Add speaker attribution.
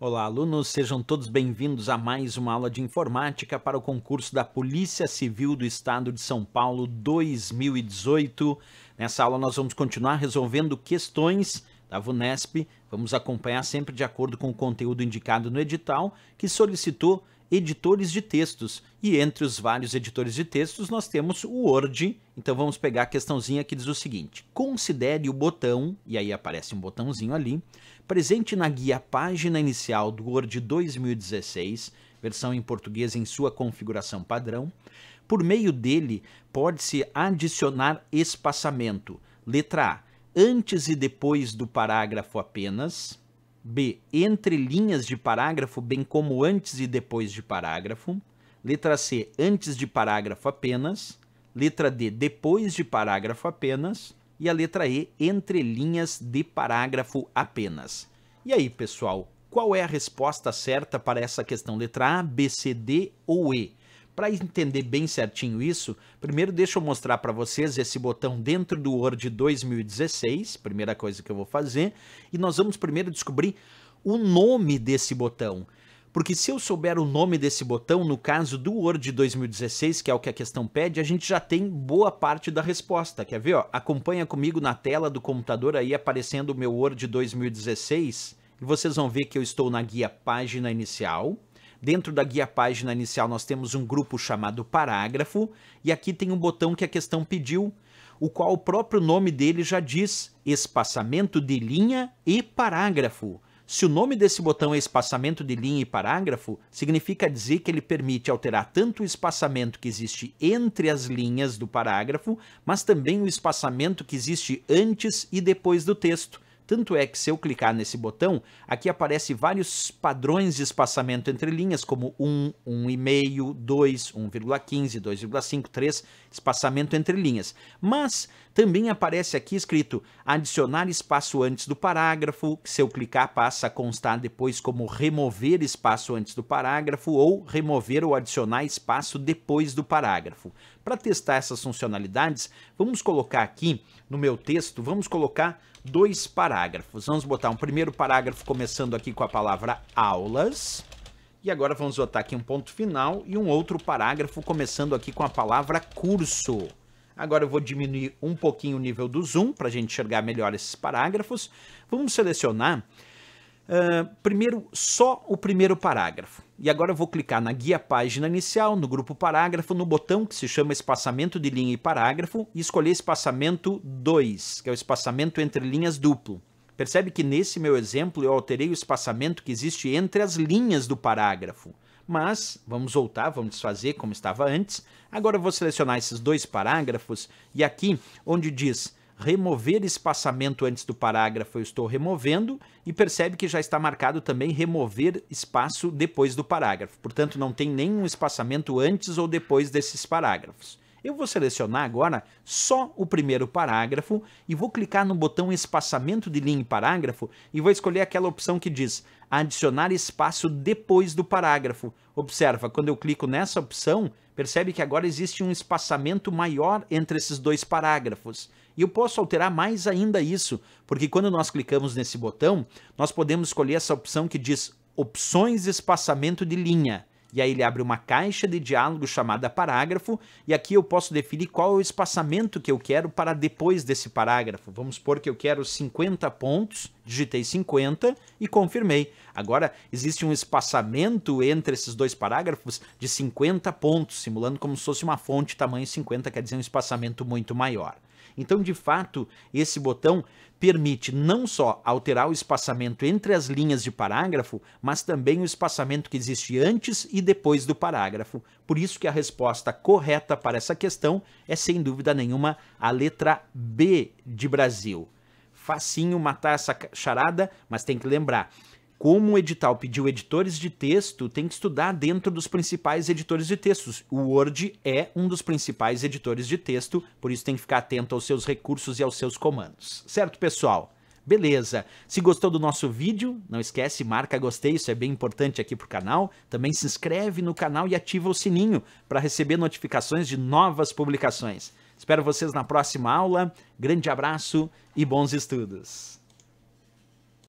Speaker 1: Olá, alunos, sejam todos bem-vindos a mais uma aula de informática para o concurso da Polícia Civil do Estado de São Paulo 2018. Nessa aula nós vamos continuar resolvendo questões da VUNESP, vamos acompanhar sempre de acordo com o conteúdo indicado no edital, que solicitou editores de textos, e entre os vários editores de textos nós temos o Word. Então vamos pegar a questãozinha que diz o seguinte: considere o botão, e aí aparece um botãozinho ali, presente na guia página inicial do Word 2016, versão em português em sua configuração padrão. Por meio dele pode-se adicionar espaçamento. Letra A, antes e depois do parágrafo apenas. B, entre linhas de parágrafo, bem como antes e depois de parágrafo. Letra C, antes de parágrafo apenas. Letra D, depois de parágrafo apenas. E a letra E, entre linhas de parágrafo apenas. E aí, pessoal, qual é a resposta certa para essa questão? Letra A, B, C, D ou E? Para entender bem certinho isso, primeiro deixa eu mostrar para vocês esse botão dentro do Word 2016, primeira coisa que eu vou fazer, e nós vamos primeiro descobrir o nome desse botão. Porque se eu souber o nome desse botão, no caso do Word 2016, que é o que a questão pede, a gente já tem boa parte da resposta. Quer ver? Ó? Acompanha comigo na tela do computador aí aparecendo o meu Word 2016, e vocês vão ver que eu estou na guia página inicial. Dentro da guia página inicial nós temos um grupo chamado parágrafo, e aqui tem um botão que a questão pediu, o qual o próprio nome dele já diz, espaçamento de linha e parágrafo. Se o nome desse botão é espaçamento de linha e parágrafo, significa dizer que ele permite alterar tanto o espaçamento que existe entre as linhas do parágrafo, mas também o espaçamento que existe antes e depois do texto. Tanto é que se eu clicar nesse botão, aqui aparece vários padrões de espaçamento entre linhas, como 1, 1,5, 2, 1,15, 2,5, 3, espaçamento entre linhas. Mas também aparece aqui escrito adicionar espaço antes do parágrafo, que se eu clicar passa a constar depois como remover espaço antes do parágrafo, ou remover ou adicionar espaço depois do parágrafo. Para testar essas funcionalidades, vamos colocar aqui no meu texto, vamos colocar dois parágrafos. Vamos botar um primeiro parágrafo começando aqui com a palavra aulas, e agora vamos botar aqui um ponto final e um outro parágrafo começando aqui com a palavra curso. Agora eu vou diminuir um pouquinho o nível do zoom para a gente enxergar melhor esses parágrafos. Vamos selecionar primeiro só o primeiro parágrafo. E agora eu vou clicar na guia página inicial, no grupo parágrafo, no botão que se chama espaçamento de linha e parágrafo, e escolher espaçamento 2, que é o espaçamento entre linhas duplo. Percebe que nesse meu exemplo eu alterei o espaçamento que existe entre as linhas do parágrafo. Mas, vamos voltar, vamos desfazer como estava antes. Agora eu vou selecionar esses dois parágrafos, e aqui onde diz remover espaçamento antes do parágrafo, eu estou removendo, e percebe que já está marcado também remover espaço depois do parágrafo. Portanto, não tem nenhum espaçamento antes ou depois desses parágrafos. Eu vou selecionar agora só o primeiro parágrafo e vou clicar no botão espaçamento de linha e parágrafo e vou escolher aquela opção que diz adicionar espaço depois do parágrafo. Observa, quando eu clico nessa opção, percebe que agora existe um espaçamento maior entre esses dois parágrafos. E eu posso alterar mais ainda isso, porque quando nós clicamos nesse botão, nós podemos escolher essa opção que diz opções de espaçamento de linha. E aí ele abre uma caixa de diálogo chamada parágrafo, e aqui eu posso definir qual é o espaçamento que eu quero para depois desse parágrafo. Vamos supor que eu quero 50 pontos, digitei 50 e confirmei. Agora existe um espaçamento entre esses dois parágrafos de 50 pontos, simulando como se fosse uma fonte tamanho 50, quer dizer um espaçamento muito maior. Então, de fato, esse botão permite não só alterar o espaçamento entre as linhas de parágrafo, mas também o espaçamento que existe antes e depois do parágrafo. Por isso que a resposta correta para essa questão é, sem dúvida nenhuma, a letra B de Brasil. Facinho matar essa charada, mas tem que lembrar, como o edital pediu editores de texto, tem que estudar dentro dos principais editores de textos. O Word é um dos principais editores de texto, por isso tem que ficar atento aos seus recursos e aos seus comandos. Certo, pessoal? Beleza. Se gostou do nosso vídeo, não esquece, marca gostei, isso é bem importante aqui para o canal. Também se inscreve no canal e ativa o sininho para receber notificações de novas publicações. Espero vocês na próxima aula. Grande abraço e bons estudos!